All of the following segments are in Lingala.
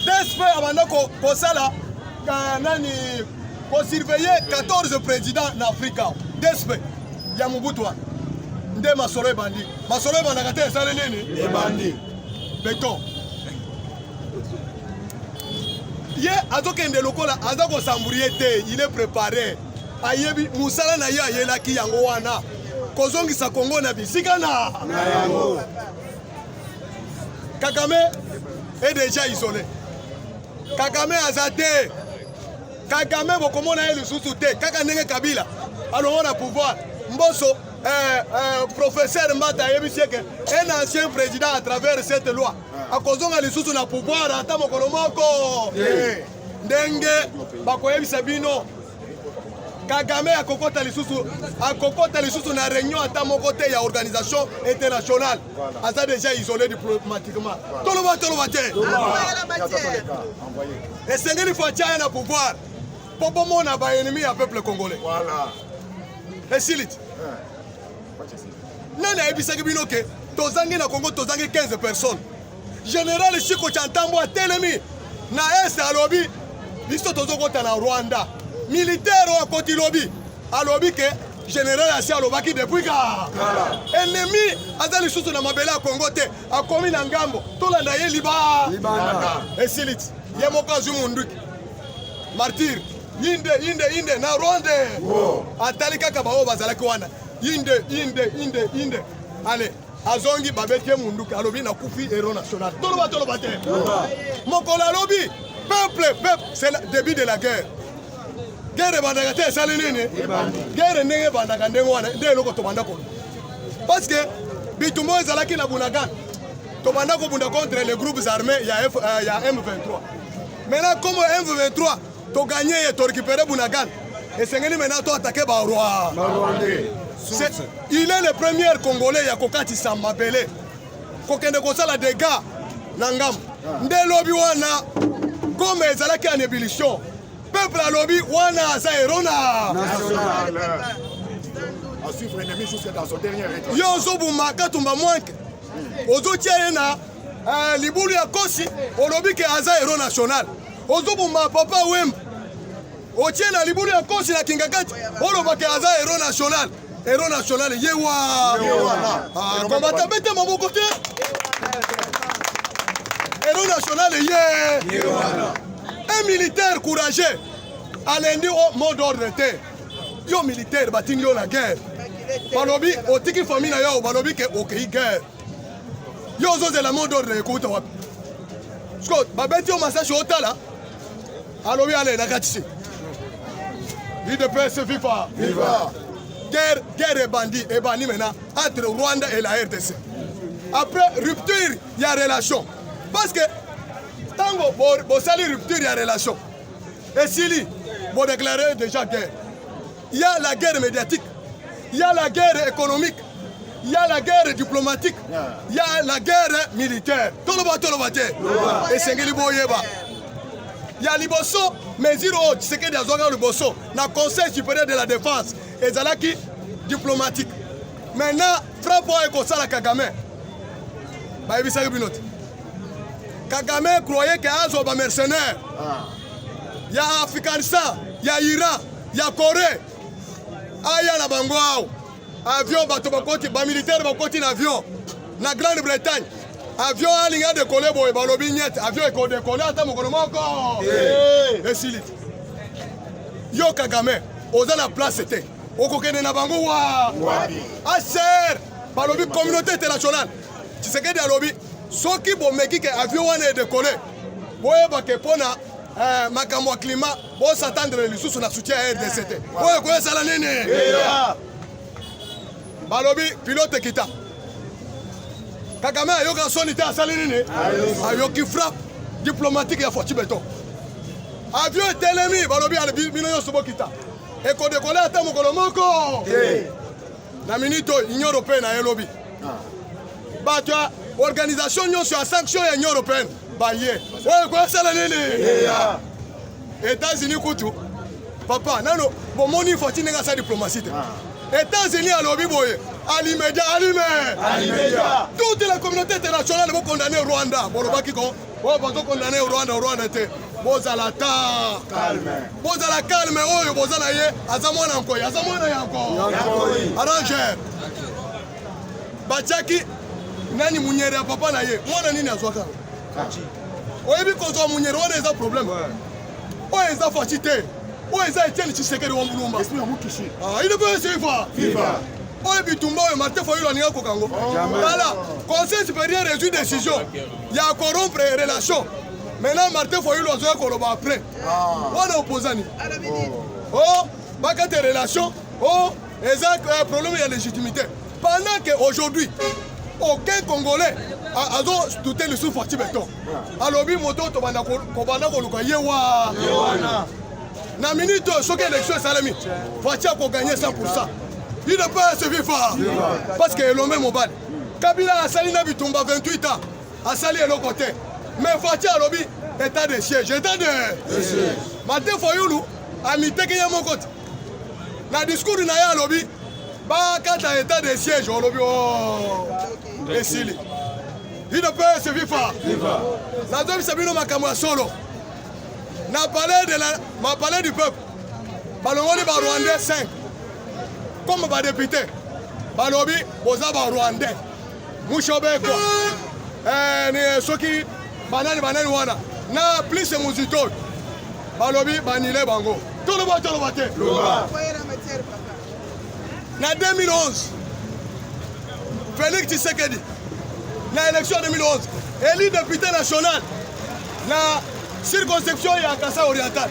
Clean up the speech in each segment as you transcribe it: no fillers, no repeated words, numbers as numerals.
DSP abanda kosala nani surveiller 14 présidents en Afrique. DSP ya Mobutu nde masolo ebandi. Masolo ebandaka te esale nini? Ebandi. Beton. Ye azokende lokola aza kosamburie te, il est préparé. Ayebi musala na ye ayelaki yango wana. Kozongisa Kongo na bisika na yango. Kagame est déjà isolé. Kagame azate. Kagame bokomona ye lisusu te. Kaka ndenge Kabila alors on a pouvoir. Mboso professeur Mbata yebisieke un ancien président à travers cette loi. Akozonga lisusu na pouvoir ata mokolo moko. Ndenge bakoyebisa bino Kagame akokota lisusu na réunion ata moko te ya organisation internationale. Aza déjà isolé diplomatiquement. Toloba te. Et sengeli fatia na pouvoir. Popo mona ba ennemi ya peuple congolais. Voilà. Et silit. Nana ebisaki bino ke tozangi na Congo tozangi 15 personnes. Général Chiko Chantambo a telemi na est alobi biso tozokota na Rwanda. Militaire wa koti lobi alobi ke général asi alobaki depuis ka ennemi azali susu na mabele ya Congo te akomi na ngambo tolanda ye libana esilit ye moka zumunduki martyr inde na Rwanda atali kaka bao bazalaki wana inde ale azongi babete munduki alobi na kufi héros national toloba te mokolo alobi peuple c'est le début de la guerre. Guerre bandaka te sali nini? Guerre ndenge bandaka ndenge wana nde eloko tobanda ko. Parce que bitumbo ezalaki na Bunagana. Tobanda ko bunda contre les groupes armés il y a M23. Maintenant comme M23 to gagné et to récupérer Bunagana. Et sengeli maintenant to attaquer ba roi. Il est le premier Congolais ya kokati samba belé. Kokende ko sala dégâts na ngam. Nde lobi wana comme ezalaki en ébullition. Peuple à lobby, wana sa erona national. À suivre l'ennemi jusqu'à dans son dernier état. Yo zobuma katumba mwanke. Ozotia na libulu ya kosi, olobi ke aza héros national. Ozobuma papa wem. Otie na libulu ya kosi na kingakati, oloba ke aza héros national. Héros national yewa. Combattant bete maboko te. Héros national yewa. Un militaire courageux, à lundi au mot d'ordre était. Yo militaire, batting yo la guerre. Balobi, au tiki famille na yo, balobi ke ok guerre. Yo zo de la mot d'ordre écoute wap. Scott, babeti yo massage au tala. Alobi ale na gatisi. IDPS FIFA. Viva. Guerre et bandit et bandi maintenant entre Rwanda et la RDC. Après rupture, il y a relation. Parce que tango bo sali rupture ya relation. Et Sili, bo déclarer déjà guerre. Il y a la guerre médiatique, il y a la guerre économique, il y a la guerre diplomatique, il y a la guerre militaire. Toloba te. Et sengeli boyeba. Il y a liboso mesure haute, c'est que des organes liboso na conseil supérieur de la défense et zalaki diplomatique. Maintenant, frappe et kosala Kagame. Ba ebisa binote. Kagame croyait qu'il y a des mercenaires. Il y a Afghanistan, il y a Iran, il y a Corée. Il y a la Bangoao. Avion, bateau, militaire, avion. La Grande-Bretagne. Avion, il y a décollé, avion est décollé, attends, et Silit. Yo Kagame, osa la place c'était. Okokene na bango wa. Aser, balobi communauté internationale. Tu sais que des lobby. Soki bomeki ke avion wana décollé. Boyeba ke pona makambo climat, bo s'attendre lisusu na soutien RDC. Boye ko sala nini? Balobi pilote kita. Kagame ayoka sonité asali nini? Ayoki frappe diplomatique ya Foti Beton. Avion est ennemi, balobi ala bino yo sobo kita. E ko décoller ata mokolo moko. Na minute Union européenne a lobby. Batwa organisation sur la sanction de l'Union européenne. Baye. Ouais, quoi ça la nene? États-Unis kutu. Papa, nano, bon moni faut il négocier diplomatie. États-Unis à lobby boye. Allez, toute la communauté internationale va condamner Rwanda. Bon, le baki kon, oyo bazokondane Rwanda te bozala ta bozala calme oyo boza na ye aza mwana nkoyi aza mwana yanko arranger batiaki nani munyere ya papa na ye mwana nini azwaka oyebi kozwa munyere wana eza problème oyo eza faci te oyo eza Etienne Tshisekedi wa Mulumba il ne peut suivre oyo bitumba oyo Martin Fayulu aninga kokango tala conseil supérieur résout décision ya corrompre relation maintenant Martin Fayulu azoya koloba après wana opposani oh bakate relation oh eza problème ya légitimité pendant que aujourd'hui aucun Congolais a douté le sous-parti béton. Alors, moto tobanda koluka yewa. Na minute choqué élection salami. Fatia ko gagner 100%. Il ne peut pas se vivre parce que l'homme est mobile. Kabila a sali na bitumba 28 ans. A sali le côté. Mais Fatia lobi état de siège, état de siège. Martin Fayulu a mis teke ya mon côté. Na discours na ya lobi ba kata état de siège on lobi oh esili. Il ne peut se vivre. La deuxième Sabino Makamwa solo. Na palais du peuple. Balongoli ba Rwandais 5. Comme ba député. Balobi boza ba Rwandais. Mushobe quoi. Ni soki banani wana. Na plus muzito. Balobi banile bango. Tout le monde. Na 2011. Félix Tshisekedi. Na élection 2011, élu député national na circonscription ya Kasai Oriental.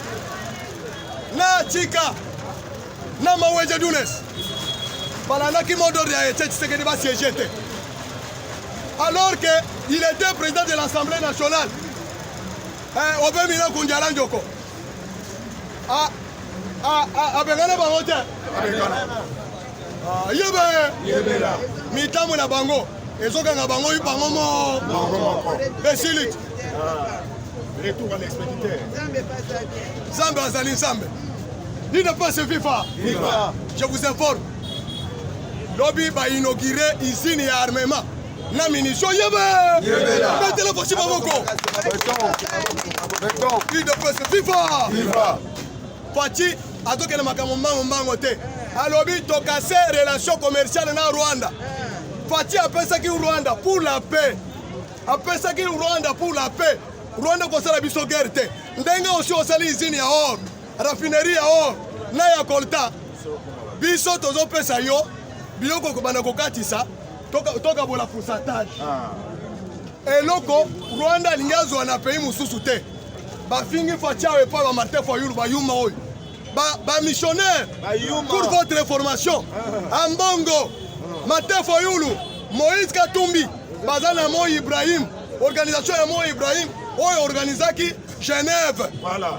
Na Chika, na Maweje Dunes. Balana qui m'a donné à Tshisekedi va siéger. Alors qu'il était président de l'Assemblée nationale, Obemina Kundiala Njoko. Abengana Bangote. Yebe. Mitamu na Bango. Ezokanga bango ipango mo Besilit. Retour à l'expéditeur. Zambe azali Zambe. Il ne peut se vivre. Je vous informe. Lobby va inaugurer usine et armement. Na munition yebe. Mettez le possible boko. Il ne peut se vivre. Fati azoke na makambo mbango te. Alobi to casser relation commerciale na Rwanda. Fati appelle ça qui Rwanda pour la paix. Appelle ça qui Rwanda pour la paix. Rwanda ko sala biso guerre te. Ndenga aussi osali usine ya or, raffinerie ya or, na ya coltan. Biso tozo pesa yo, biloko ko bana ko katisa, toka bola pourcentage. Et loko Rwanda lingazo na pays mususu te. Ba fingi Fati awe pa ba Martin Fayulu ba yuma oy. Ba missionnaire pour votre information. Ambongo Martin Fayulu, Moïse Katumbi, Bazana Mo Ibrahim, organisation de Mo Ibrahim, organisaki Genève. Voilà.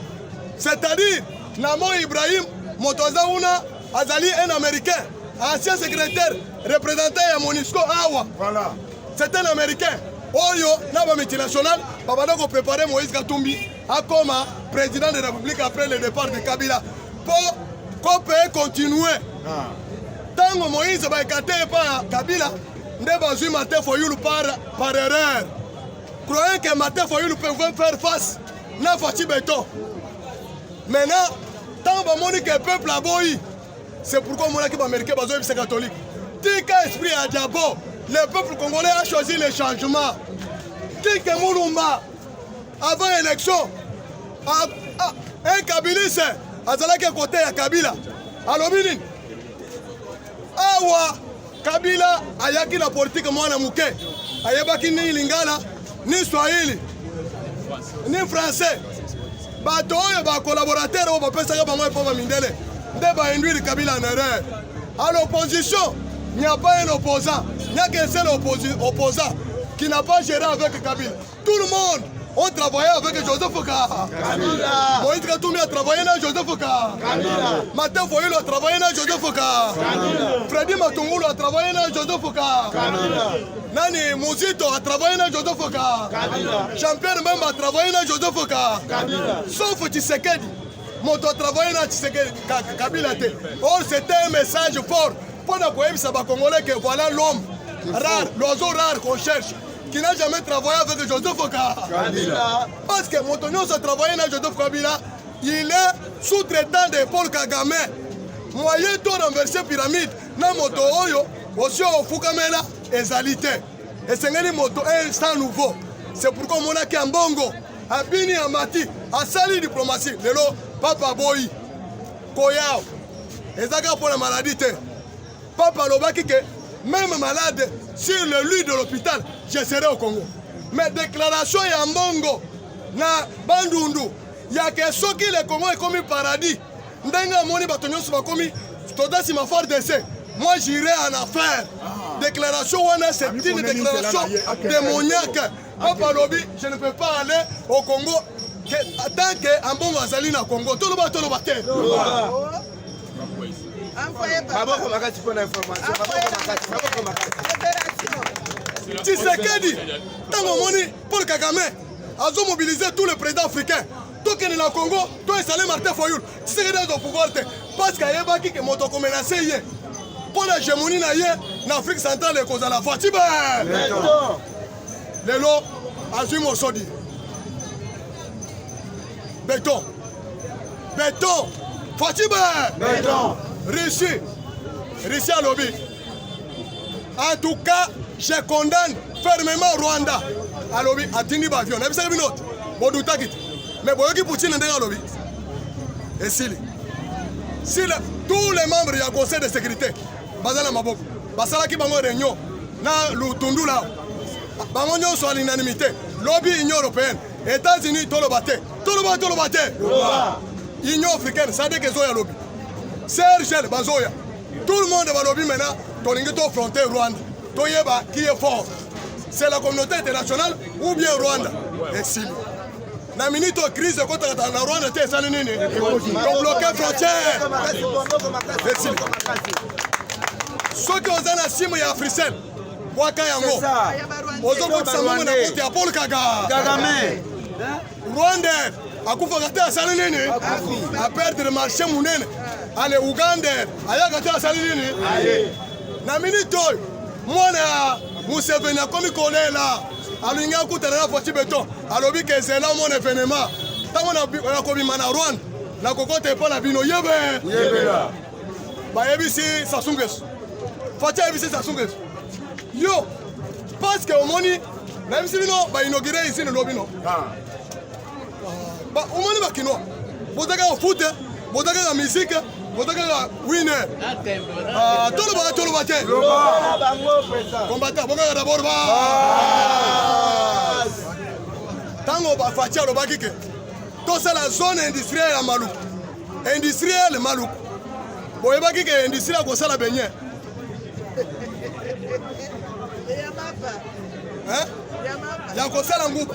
C'est-à-dire, Namo Ibrahim, Motozaouna, Azali, un Américain, ancien secrétaire, représentant à Monisco Awa. Voilà. C'est un Américain. Oyo, Naba multinational, Babadoko préparé Moïse Katumbi comme président de la République après le départ de Kabila. Pour qu'on peut continuer. Tango Moïse va écarter par Kabila, ne va jouer Martin Fayulu par erreur. Croyant que Martin Fayulu pouvait faire face à Fati Béton. Maintenant, tant que le peuple a boyi, c'est pourquoi mon équipe américaine va jouer catholique. Tika esprit à Diabo, le peuple congolais a choisi le changement. Tika Moulumba, avant l'élection, un Kabiliste, Azalaki à côté à Kabila. Alors, Awa Kabila ayaki la politique mwana muke ayebaki ni lingala ni Swahili ni français bato oyo ba collaborateur oyo bapesaka bango mpo bamindele nde bainduire Kabila en erreur. À l'opposition, il n'y a pas un opposant, il n'y a qu'un seul opposant qui n'a pas géré avec Kabila. Tout le monde on travaillait avec Joseph Kabila. Moïse Katumbi a travaillé avec Joseph Kabila. Martin Fayulu a travaillé avec Joseph Kabila. Freddy Matungulu a travaillé avec Joseph Kabila. Nani Muzito a travaillé avec Joseph Kabila. Jean-Pierre Mbemba a travaillé avec Joseph Kabila. Sauf Tshisekedi. Moto a travaillé avec Tshisekedi Kabila. Or c'était un message fort pour nous dire que Congolais que voilà l'homme rare, l'oiseau rare qu'on cherche. qui n'a jamais travaillé avec Joseph Kabila. Parce que Motonio a travaillé avec Joseph Kabila, il est sous-traitant de Paul Kagame. Moyen de renverser pyramide, na moto oyo, aussi au Fukamela, ezalité. Et c'est une moto, un instant nouveau. C'est pourquoi on a qu'un bongo, à Bini Amati, à Sali diplomatie, le lot, Papa Boy, Koyao, et Zaga pour la maladie. Papa Lobaki, même malade, sur le lit de l'hôpital, je serai au Congo. Mais déclaration y a un bongo, na Bandundu, il y a que ceux qui le Congo est comme un paradis. Ndenga moni batonyo suba komi, toda si ma fort d'essai. Moi j'irai en affaire. Déclaration wana c'est une déclaration démoniaque. Papa Lobi, je ne peux pas aller au Congo tant que Ambongo azali na Congo. Tout le monde te. Tshisekedi, tango moni Paul Kagame a mobilisé tous les présidents africains. Tout le monde Congo, tout le salé Martin Foyoul. Tshisekedi a pouvoir parce qu'il y a des gens qui ont menacé. Pour l'hégémonie en Afrique centrale, les causes à la fois. Les lots, Azim Osodi. Béton. Béton. Fatibé. Béton. Russie à lobby. En tout cas, je condamne fermement Rwanda. À lobby, à Tindi Bavion. Vous savez une autre. Mais Boyoki Poutine est dans lobby. Et si tous les membres du Conseil de sécurité, Bazala Maboko, Basala qui bango réunion, na Lutundu là, bango sont à l'unanimité, lobby Union européenne, États-Unis, Tolobate, Union africaine, ça dit que Zoya lobby. Serge Bazoya, tout le monde va lobby maintenant, Tolingito frontière Rwanda, Toyeba qui est fort. C'est la communauté internationale ou bien Rwanda. Et si la minute de crise de la Rwanda était ça, ils bloqué frontière. Ceux qui ont la cime et Africel, Waka Yango, aux autres Samoa na côté à Paul Kagame, Rwanda, à Koufagate à Salinini, à perdre le marché Mounene, à l'Ouganda, à Yagate à Salinini. La minute, moi, Mousseveni a commis collé là. Alinga kutana na foti beton alobi ke c'est là mon événement tango na kobima na Rwanda na kokote pa na bino yebela ba yebisi Sasungesu fati yebisi Sasungesu yo parce que omoni na yebisi bino ba inauguré ici no lobby no ba omoni ba kino botaka foot botaka musique botaka winner tolo ba te combattant bonga d'abord ba tango ba fatia lo bakike to c'est la zone industrielle à Malou industrielle Malou boye bakike industrielle ko sala benye ya ko sala nguba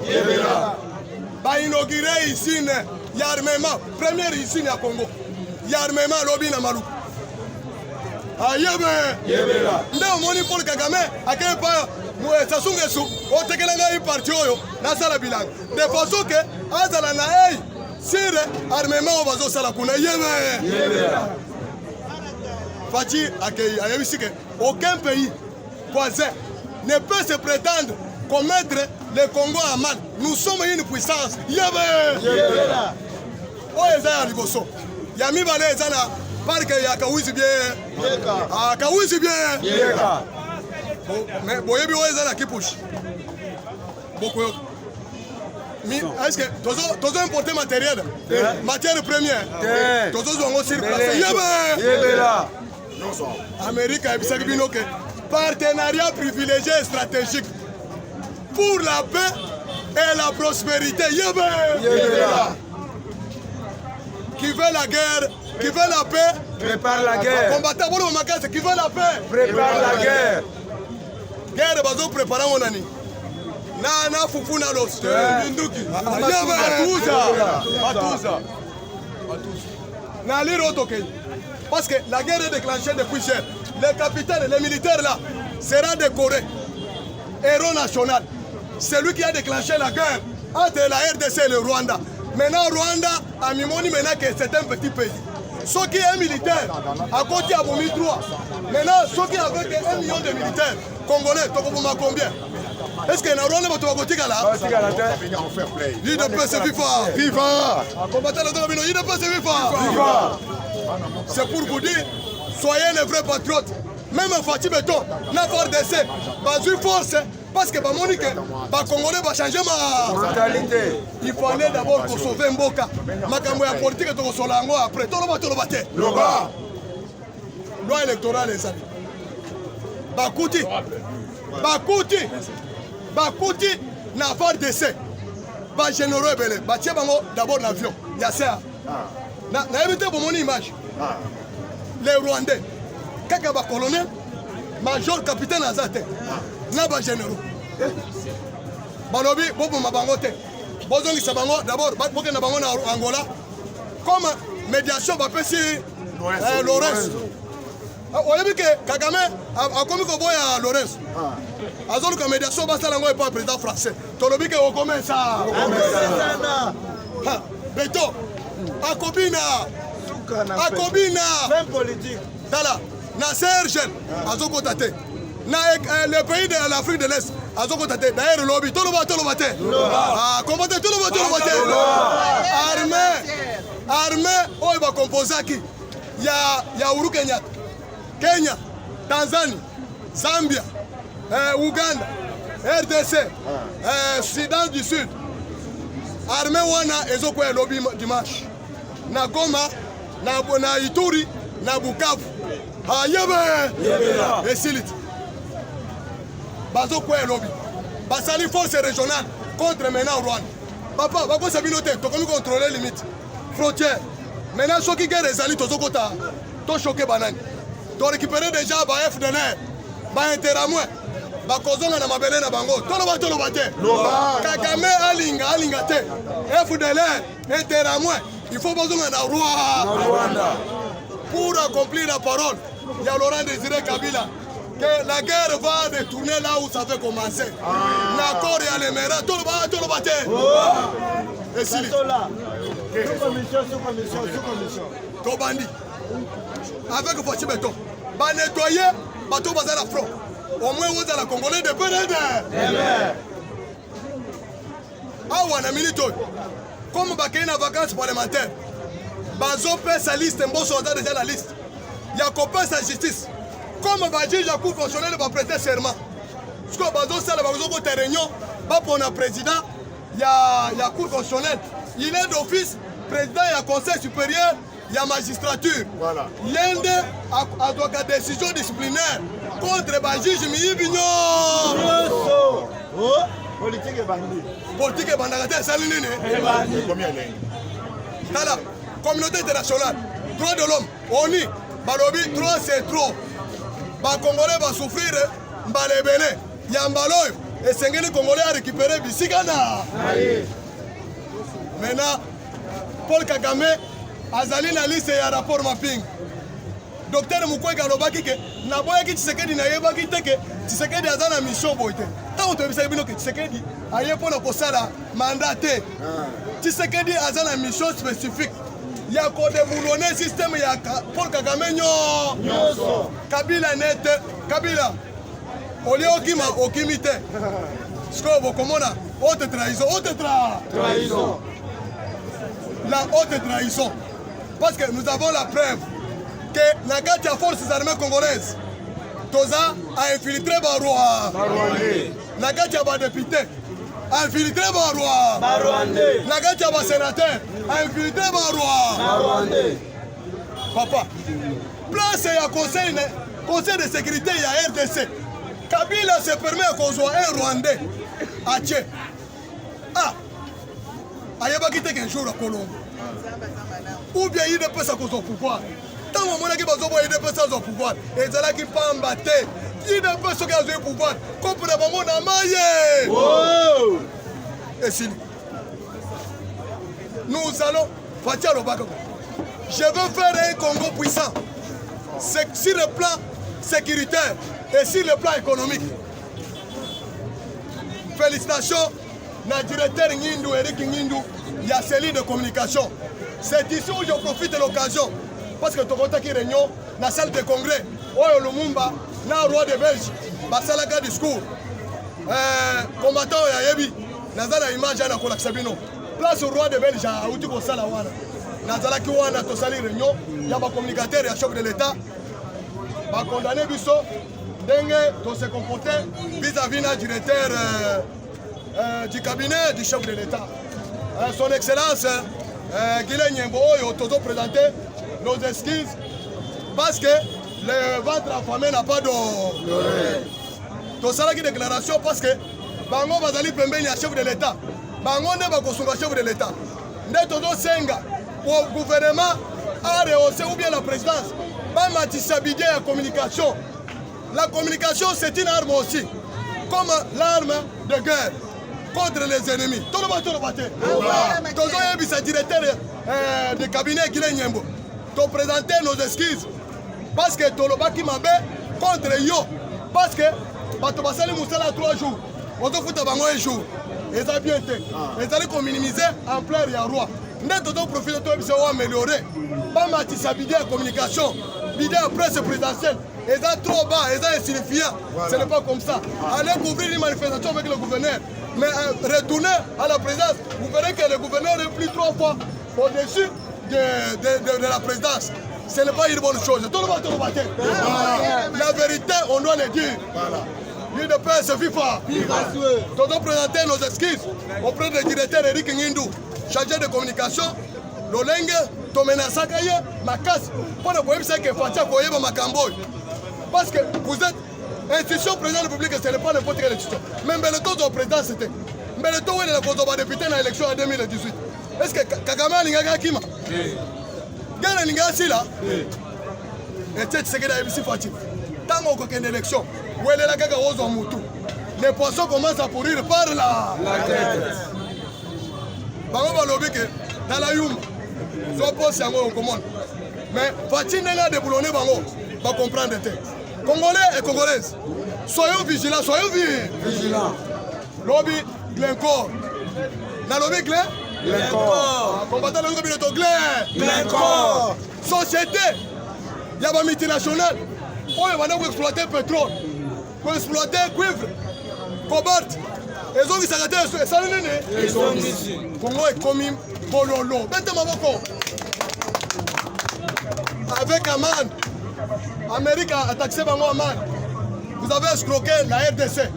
yebela ba inauguré ici il y a armement première ici à Congo il y a armement lobby na Malou yebela ndio moni Paul Kagame akepa Sasungesu otekelanga parti oyo na sala bilang de façon que azala na sire armement bazo sala kuna yebela Fati akei ayebisi que aucun pays voisin ne peut se prétendre commettre le Congo à mal. Nous sommes une puissance. Yebela oh ezaya liboso yami bale ezana parc ya Kawizi bien Kawizi bien mais boyebi o ezana kipush beaucoup est-ce que tozo importer matériel matière première tozo zongo sur place yebela Amérique a bisaki bino que partenariat privilégié et stratégique pour la paix et la prospérité yebela qui veut la guerre, qui veut la paix, prépare la guerre. Combattant pour le macasse, qui veut la paix, prépare la guerre. Guerre, bazo préparant mon ami. Na fufu na los. Binduki. Atuza. Na liro toke. Parce que la guerre est déclenchée depuis hier. Les capitaines, les militaires là, seront décorés. Héros national. C'est lui qui a déclenché la guerre entre la RDC et le Rwanda. Maintenant, Rwanda a mimoni maintenant que c'est un petit pays. Ceux qui est militaire, à côté à Bomi 3. Maintenant, ceux qui avec 1 million de militaires, Congolais, tu as combien? Est-ce qu'il y a un Rwanda qui va là? IDPS FIFA. FIFA. C'est pour vous dire, soyez les vrais patriotes. Même Fatih Beton, n'a pas d'essai. Bazu force, parce que les Congolais vont changer ma mentalité. Il faut aller d'abord pour sauver Mboka. Makambo ya politique to solango après. Toloba te. Loi électorale les amis. Bakuti na faire d'essai. Ba généraux belé. Ba tie bango d'abord l'avion. Ya ça. Na éviter pour mon image. Les Rwandais. Kaka ba colonel, major, capitaine azate. Na ba généraux. Balobi bobo mabango te. Bozongi sabango d'abord boke na bango na Angola. Comme médiation ba pesi Lorenz. Oyebi ke Kagame a komi ko boya Lorenz. Azolu ka médiation ba sala ngo e pas président français. Tolobi ke o commença. Beto. Akobina. Même politique. Tala. Na Serge. Azoko tate. Na le pays de l'Afrique de l'Est. Azoko tate. D'ailleurs lobby. Toloba te. Ah, combattre toloba. Armée. Oh, ba composaki. Ya Uhuru Kenyatta. Kenya, Tanzanie, Zambia, Uganda, RDC, Soudan du Sud. Armée wana ezoko lobby dimanche. Na Goma, na Ituri, na Bukavu. Yebe. Esilit. Bazoko lobby. Basali force régionale contre maintenant Rwanda. Papa, bako sabinote, to comme contrôler limite. Frontière. Maintenant ceux qui guerre ezali tozoko ta to choquer banane. To récupérer déjà ba FDLR, ba Interamwe, ba kozonga na mabele na bango. Toloba te. Kagame alinga te. FDLR, Interamwe, il faut kozonga na Rwanda. Pour accomplir la parole, il y a Laurent Désiré Kabila que la guerre va retourner là où ça fait commencer. L'accord et les mères, toloba te. Et si sous-commission. Tobandi. Avec Fatih Beton, va nettoyer bateau bazar à front. Au moins vous allez la Congolais de PND. Ah ouais, milito. Comme bakay na vacances parlementaires. Bazo paie sa liste, mboso a déjà la liste. Il y a copain sa justice. Comme va juge la cour constitutionnelle va prêter serment. Parce que bazo ça la bazo côté réunion, pas pour un président, il y a cour constitutionnelle. Il est d'office président et conseil supérieur. Il y a magistrature. Voilà. L'Inde a une décision disciplinaire contre les juges Miyibignon. Politique et bandit. Politique et bandit. C'est l'Inde. Combien l'Inde? Voilà. Communauté internationale. Droits de l'homme. ONU. Balobi, trop c'est trop. Les Congolais vont souffrir. Il y a un ballon. Et c'est les Congolais à récupérer Bissigana. Maintenant, Paul Kagame. Azali na liste ya rapport mapping. Docteur Mukwege alobaki ke na boya ki Tshisekedi na yebaki teke Tshisekedi azana mission boite. Tant to bisa bino ke Tshisekedi ayepo na kosala mandat te. Tshisekedi azana mission spécifique. Ya ko déboulonner système ya Paul Kagame nyonso. Kabila net Kabila. Oli okima okimite. Skobo komona haute trahison, trahison. La haute trahison. Parce que nous avons la preuve que la forces armées congolaises, Toza a infiltré Baroua. La député a infiltré Baroua. La sénateur a infiltré Baroua. Papa, place et conseil de sécurité, il y a RDC. Kabila se permet qu'on soit un Rwandais. Ache. Ah, ayaba quitté qu'un jour à Colombo. Ou bien il ne peut pas au pouvoir. Tant que mon équipe a au pouvoir, et c'est là qu'il peut embattre. Il ne peut pas au pouvoir. Comme pour le moment, on a maillé. Et si nous allons, Fatia Lobako, je veux faire un Congo puissant. C'est sur le plan sécuritaire et sur le plan économique. Félicitations, notre directeur Ngindou, Eric Ngindou, il y a cellule de communication. C'est ici où je profite de l'occasion. Parce que tu as réunion dans la salle de congrès. Oyo Lumumba, na roi de Belge, basalaka discours combattant ya yebi nazala image ana kola sabino place au roi de Belge auti ko sala wana nazalaki wana to sali réunion ya ba communicateur ya chef de l'état ba condamner biso ndenge to se comporter vis-à-vis na directeur du cabinet du chef de l'état son excellence Guilin Nyembo oyo tozo présenter nos excuses parce que le ventre affamé n'a pas d'eau. To sala ki déclaration parce que bango bazali pembeni ya chef de l'état. Bango ne bakosunga chef de l'état. Nde tozo senga pour gouvernement a rehaussé ou bien la présidence. Ba matisa bidé ya communication. La communication c'est une arme aussi. Comme l'arme de guerre contre les ennemis. Tout le monde tozo yebisa directeur de cabinet Guilin Nyembo. To présenter nos excuses. Parce que Tolobaki Mabe contre yo. Parce que bato basali musala 3 jours. Ozo futa bango 1 jour. Ils ont bien été. Ils allaient minimiser ampleur ya roi. Nous devons profiter de tout pour améliorer. Pas matissa bidé à communication. Bidé à presse présidentielle. Ils sont trop bas, ils sont insignifiants. Ce n'est pas comme ça. Allez couvrir une manifestation avec le gouverneur. Mais retournez à la présidence. Vous verrez que le gouverneur est plus 3 fois au-dessus de la présidence. Ce n'est pas une bonne chose. Tout le monde la vérité, on doit le dire. L'île de paix, c'est FIFA. Nous devons présenter nos excuses auprès du directeur Eric Ngindou, chargé de communication. Lolenge, Tomenasakaye, Makas, pour ne pas dire que Fatia Koyeba Makamboy. Parce que vous êtes institution président de la République, ce n'est pas n'importe quelle institution. Même le taux de président, c'était. Mais le taux de la député dans l'élection en 2018. Est-ce que Kagame a l'ingaka Kima? Gana l'ingaka là? Et tu sais que la MC Fatia. Tant qu'on a une élection, où elle est là, les poissons commencent à pourrir par la tête. Dans la Youm, ils ont posé un mot en commun. Mais Fatih n'est là de boulonner, va comprendre des têtes. Congolais et Congolaises, soyons vigilants, soyons vigilants. Lobby, Glencore. Dans le lobby, Glencore. Combattant le lobby de Glencore. Société, il y a une multinationale. On va exploiter le pétrole, pour exploiter le cuivre, cobalt. Ils ont vu ça, ils ont ici. Congo est comme Pololo. Avec Aman, l'Amérique a taxé Bango Aman. Vous avez escroqué la RDC.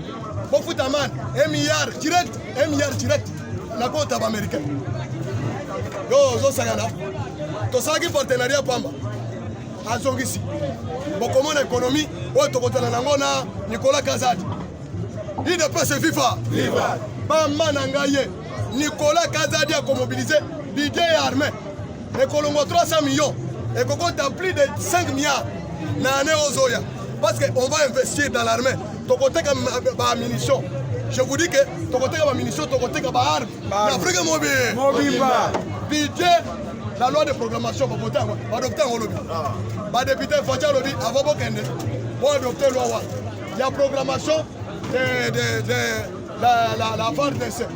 Beaucoup d'Aman, 1 milliard direct, 1 milliard direct. La côte américaine. Yo, Sagana. Tu sais qu'il partenariat Pamba. Azongisi. Comment l'économie, Nicolas Kazadi. Il ne peut se vivre. Nicolas Kazadi a mobilisé budget et armée. Et Colombo 300 millions. Et Coco a plus de 5 milliards. Parce qu'on va investir dans l'armée. Ton côté de munitions. Je vous dis que ton côté de munitions, ton côté de armes. L'Afrique est mobile. Budget. La loi de programmation va voter, va adopter un lobby. Va député Fatia lobby, avant Bokende, va adopter la loi. Il y a programmation de la FARDC.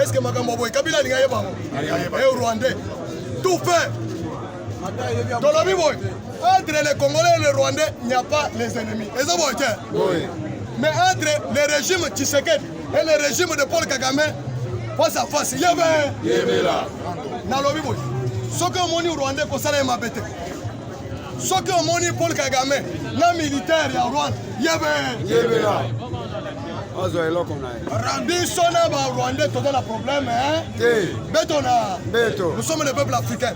Est-ce que Magambo Boy, Kabila n'est pas et Rwandais, tout fait. Dans la vie, entre les Congolais et les Rwandais, il n'y a pas les ennemis. Mais entre les régimes Tshisekedi et le régime de Paul Kagame, face à face, il y avait là. Dans le Bible, ce que mon Rwandais pour ça m'a bêté. Ce que mon Paul Kagame, le militaire à Rwanda, il y avait là. Bisona ba Rwandais, tout un problème, hein? Bétona. Nous sommes le peuple africain.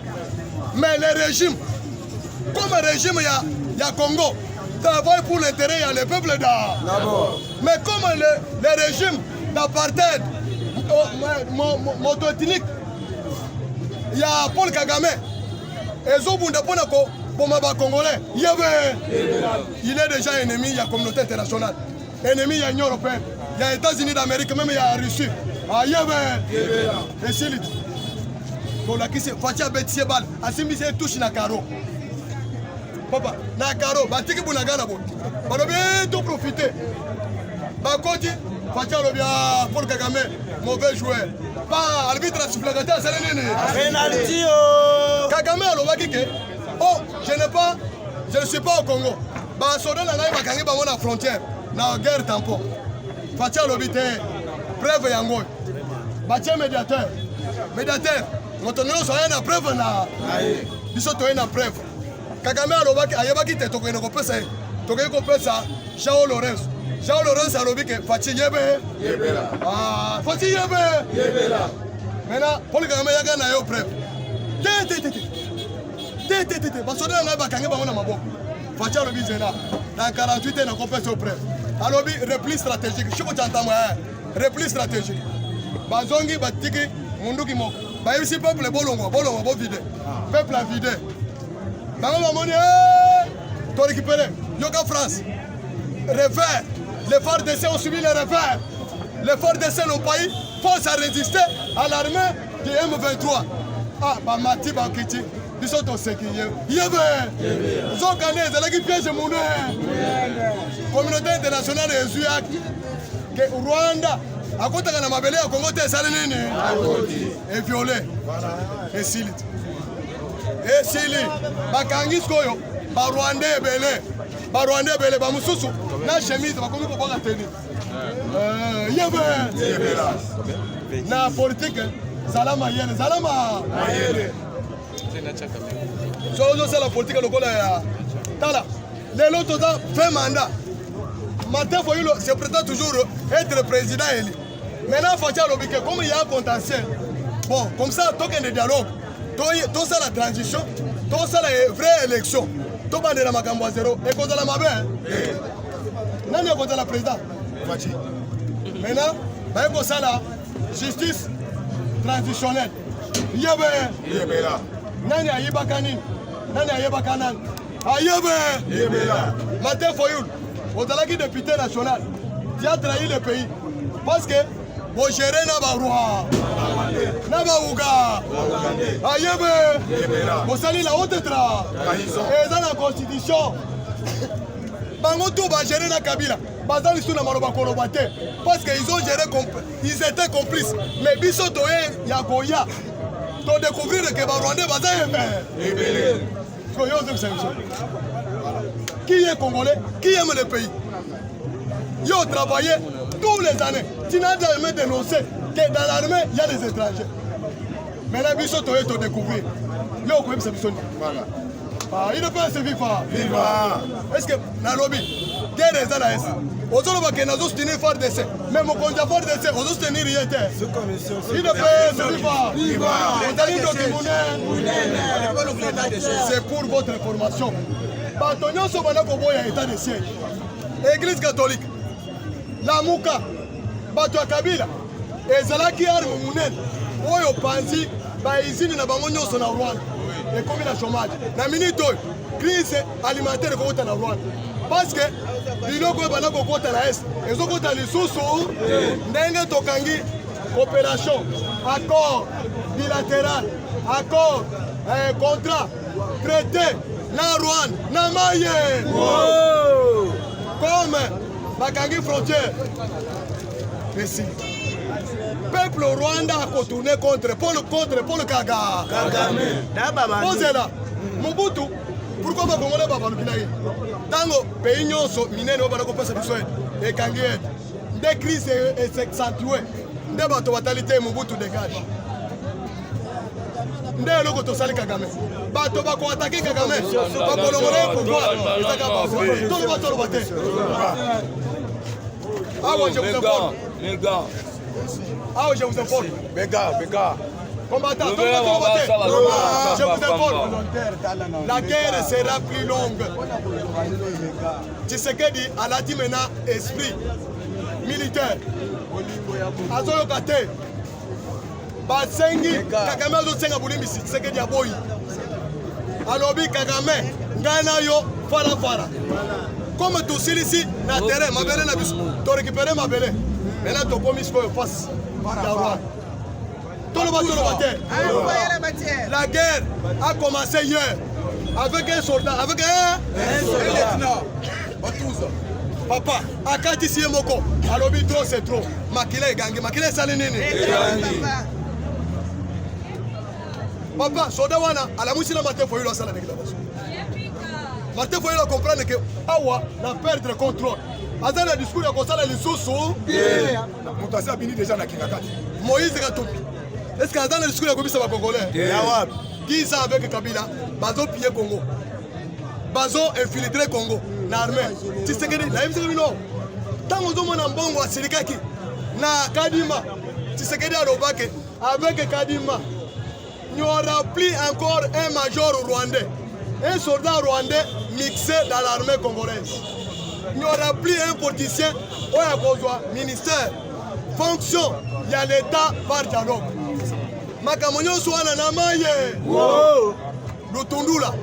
Mais le régime, comme le régime, il y a Congo. Travaille pour l'intérêt, il y a le peuple d'abord. Mais comme le régime d'apartheid moto-ethnique, il y a Paul Kagame, et Zobunda Ponako, pour ma Congolais, il est déjà ennemi, il y a la communauté internationale. Ennemi, il y a l'Union européenne, il y a les États-Unis d'Amérique, même il y a la Russie. Il y a et c'est lui. Pour la qui s'est fait à Betsy Bal, à Simbisi touche na Caro. Papa, na Caro, batiki bunagana bo. On doit bien profiter. Bakoti, Fatia Lobia, Paul Kagame, mauvais joueur. Pas arbitre supplémentaire, c'est le nene. Penalty. Kagame a l'obaki que Oh, je ne suis pas au Congo. Bah, soda na ngai bakangi bango na frontière, na guerre tampon. Fatia lobite, preuve yango. Batia médiateur. Médiateur, ngotonyo so na preuve na. Biso to na preuve. Kagame alobaki ayebaki te to ko pesa. To ko pesa Jean Lorenzo. Jean Lorenzo alobiki Fatia yebe. Yebela. Ah, Fatia yebe. Yebela. Maintenant, pour le Kagame yaga na yo preuve. Té. Basoda na bakangi bango na maboko. Fatia lobi zena. Dans 48 ans na compétition preuve. Alobi repli stratégique. Chiko chantamo repli stratégique. Bazongi batiki munduki moko. Ba ici peuple bolongo bo vide. Peuple a vidé. Bango bamoni to récupérer. Yoga France. Revers. Les forces d'essai ont subi les revers. Les forces d'essai n'ont pas eu force à résister à l'armée du M23. Ah, bah Mati Bakiti. Biso to sekiye. Yebe. Zokane zelaki piège mouné. Communauté internationale ezuya que Rwanda akotaka na mabele ya Congo te sali nini? Et violé. Et sili. Bakangi skoyo. Ba Rwanda ebele. Ba mususu na chemise bakomi ko baka teni. Yebe. Na politique Zalama Mayele. C'est la politique lokola ya tala. Les autres ont fait mandat. Martin Fayulu se prétend toujours être président élu. Maintenant, Fatia Lobike, comme il y a un contentieux, bon, comme ça, tant qu'il y a des dialogues, tout ça la transition, tout ça la vraie élection, tout ça la makambo à zéro, et contre la mabé, non, il y a contre la présidente. Maintenant, il y a la justice transitionnelle. Il y a là. Nani ayiba kanini? Nani ayiba kanani? Ayebe! Martin Fayulu, ozalaki député national, tu as trahi le pays. Parce que vous gérez Nabarwa, Nabauga, Ayebe! Vous salez la haute tra. Et dans la constitution, Bango tout va gérer la Kabila. Bazal ici na maloba kolobate. Parce qu'ils ont géré, ils étaient complices. Mais Bisoto et Yagoya. De découvrir que les Rwandais qui est congolais, qui aime le pays. Ils ont travaillé tous les années. Tu n'as jamais dénoncé que dans l'armée, il y a des étrangers. Mais la biso to est découvrir. Ils ont même cette il ne peut pas se vivre. Est-ce que Nairobi, quelle est la S? Aujourd'hui, on a soutenu fort d'essai. Mais mon candidat fort d'essai, on a soutenu rien. Il ne peut se vivre. C'est pour votre information. Batonio Sobana Kobo est état de siège. Église catholique. La Mouka. Bato Kabila. Et Zalaki Arme Mounen. Oyo Panzi. Baizini na Bamonyo son en Rwanda. Et comme il a chômage. La minute, crise alimentaire est en Rwanda. Parce que biloko bana kokota na est ezokota lisusu ndenge tokangi coopération accord bilatéral accord contrat traité na Rwanda na Maye comme bakangi frontière ici peuple Rwanda a contourné contre Paul Kagame posez là Mobutu. Pourquoi pas Congolais va parler de Tango, pays nyonso, minene au balako pesa biso et kangiet. Des crises s'accentuent. Des bateaux fatalité Mobutu dégage. Des loko to sali Kagame. Bateau va ko attaquer Kagame. Ba Congolais pouvoir. Tout le bateau baté. Ah ouais, je vous informe. Les gars. Ah ouais, je vous informe. Béga. Combattant, je vous informe. La guerre sera plus longue. Tshisekedi a dit maintenant esprit militaire. Azoyo Kate. Basengi, Kagame azosenga bulimi Tshisekedi aboyi. Alobi Kagame, ngana yo fara. Comme tout ici, na terrain, ma belle na biso, to récupérer ma belle. Maintenant to komis ko face. La guerre a commencé hier avec un soldat, avec un lieutenant. Papa, Akati Siemoko, alobi trop c'est trop. Makile gangi, makile salinini. Papa, soldat wana, ala musina matin faut y la salle de déclaration. Martin Fayulu comprendre que awa na perdre contrôle. Aza na discours ya kosala lisusu. Moto asa bini déjà na Kingakati. Moïse Katumbi. Est-ce que aza na discours ya kobisa ba Congolais? Qui ça avec Kabila? Bazo piller Congo. Bazo infiltrer Congo na armée. Tshisekedi na yebisa bino. Tango zo mona mbongo asilikaki na Kadima. Tshisekedi alobake avec Kadima. Il n'y aura plus encore un major rwandais. Un soldat rwandais mixé dans l'armée congolaise. Il n'y aura plus un politicien ou un besoin ministère. Fonction, il y a l'État par dialogue. Makamonyo Souana Namaye. Lutundula,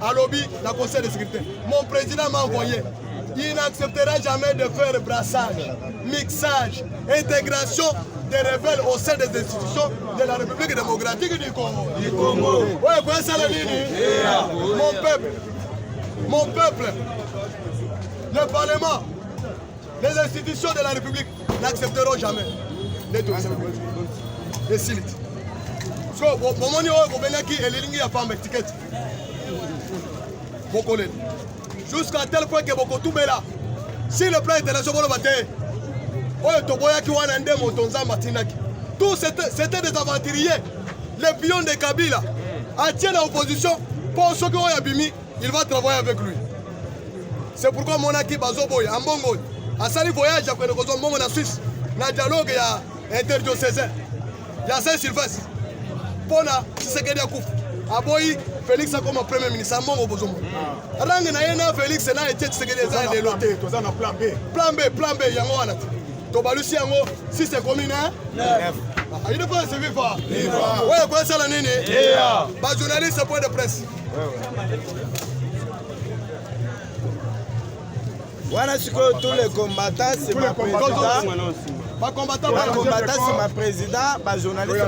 à lobby, la conseil de sécurité. Mon président m'a envoyé. Il n'acceptera jamais de faire brassage, mixage, intégration des rebelles au sein des institutions de la République démocratique du Congo. Ouais, quoi ça, mon peuple, le Parlement, les institutions de la République n'accepteront jamais les silites. Jusqu'à tel point que beaucoup tout là. Si le plan international va battre, tous c'était des aventuriers. Les pions de Kabila attiennent l'opposition pour ceux qui ont abîmé, il va travailler avec lui. C'est pourquoi Monaki Bazoboy, en Bongo, a sali voyage après le Bongo en Suisse, dans le dialogue il y a interdiocésain. Il y a Saint-Sylvestre. Pona, c'est ce qu'il y a Kouf. Aboyi, Félix a comme premier ministre, en Bongo Bozomo. Rang na yena Félix na été ce qu'il y a des lotés. Plan B. Plan B, yango wana. Tobalusi yango, si c'est commune, hein? Il ne peut pas se vivre. Ouais, quoi ça la nene? Bah, journaliste, point de presse. Voilà ce que tous les combattants, c'est ma président. Pas combattant, c'est ma président, journaliste,